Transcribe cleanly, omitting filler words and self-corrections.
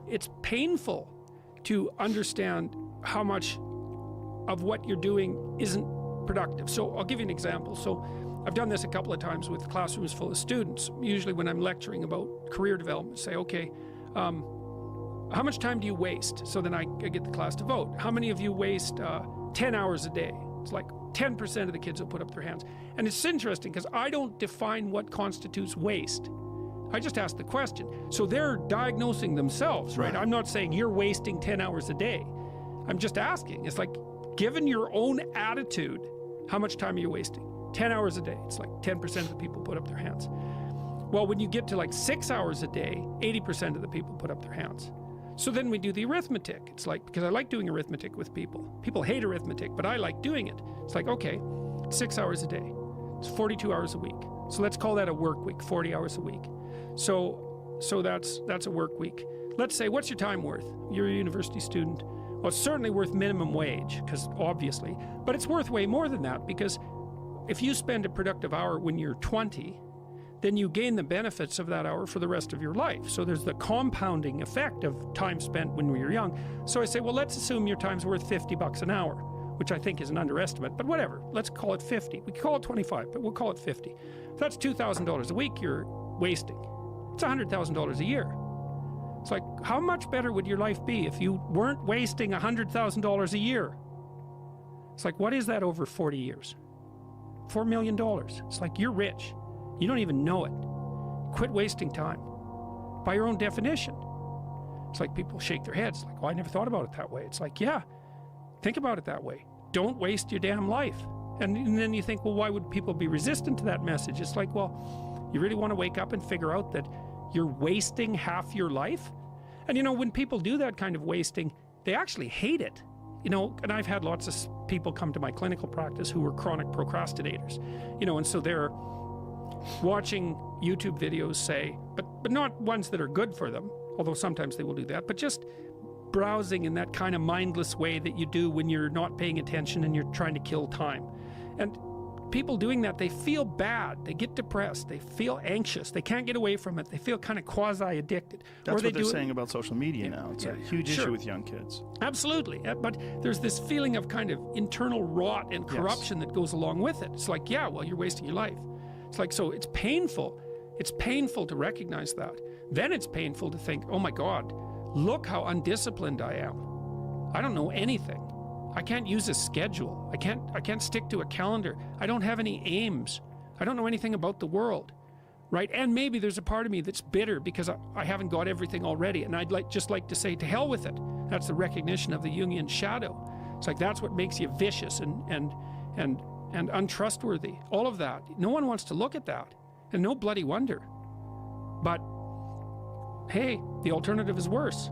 it's painful to understand how much of what you're doing isn't productive. So I'll give you an example. So I've done this a couple of times with classrooms full of students. Usually when I'm lecturing about career development, say, okay, how much time do you waste? So then I get the class to vote. How many of you waste 10 hours a day? It's like 10% of the kids will put up their hands. And it's interesting because I don't define what constitutes waste. I just ask the question. So they're diagnosing themselves, right? I'm not saying you're wasting 10 hours a day. I'm just asking. It's like, given your own attitude, how much time are you wasting? 10 hours a day. It's like 10% of the people put up their hands. Well, when you get to like 6 hours a day, 80% of the people put up their hands. So then we do the arithmetic. It's like, because I like doing arithmetic with people. People hate arithmetic, but I like doing it. It's like, okay, 6 hours a day. It's 42 hours a week. So let's call that a work week, 40 hours a week. So that's a work week. Let's say, what's your time worth? You're a university student. Well, it's certainly worth minimum wage, because obviously, but it's worth way more than that, because if you spend a productive hour when you're 20, then you gain the benefits of that hour for the rest of your life. So there's the compounding effect of time spent when we were young. So I say, well, let's assume your time's worth $50 an hour, which I think is an underestimate, but whatever. Let's call it 50. We can call it 25, but we'll call it 50. If that's $2,000 a week you're wasting. It's $100,000 a year. It's like, how much better would your life be if you weren't wasting $100,000 a year? It's like, what is that over 40 years? $4 million. It's like, you're rich. You don't even know it. Quit wasting time. By your own definition. It's like people shake their heads, like, oh, I never thought about it that way. It's like, yeah, think about it that way. Don't waste your damn life. And then you think, well, why would people be resistant to that message? It's like, well, you really want to wake up and figure out that you're wasting half your life? And you know, when people do that kind of wasting, they actually hate it. You know, and I've had lots of people come to my clinical practice who were chronic procrastinators. You know, and so they're watching YouTube videos, say, but not ones that are good for them, although sometimes they will do that, but just browsing in that kind of mindless way that you do when you're not paying attention and you're trying to kill time. And people doing that, they feel bad, they get depressed, they feel anxious, they can't get away from it, they feel kind of quasi-addicted. That's what they're saying about social media now. It's a huge issue with young kids. Absolutely, but there's this feeling of kind of internal rot and corruption that goes along with it. It's like, yeah, well, you're wasting your life. It's like, so it's painful. It's painful to recognize that. Then it's painful to think, oh my God, look how undisciplined I am. I don't know anything. I can't use a schedule. I can't stick to a calendar. I don't have any aims. I don't know anything about the world, right? And maybe there's a part of me that's bitter because I haven't got everything already, and I'd just like to say, to hell with it. That's the recognition of the Jungian shadow. It's like, that's what makes you vicious and untrustworthy. All of that. No one wants to look at that, and no bloody wonder. But hey, the alternative is worse.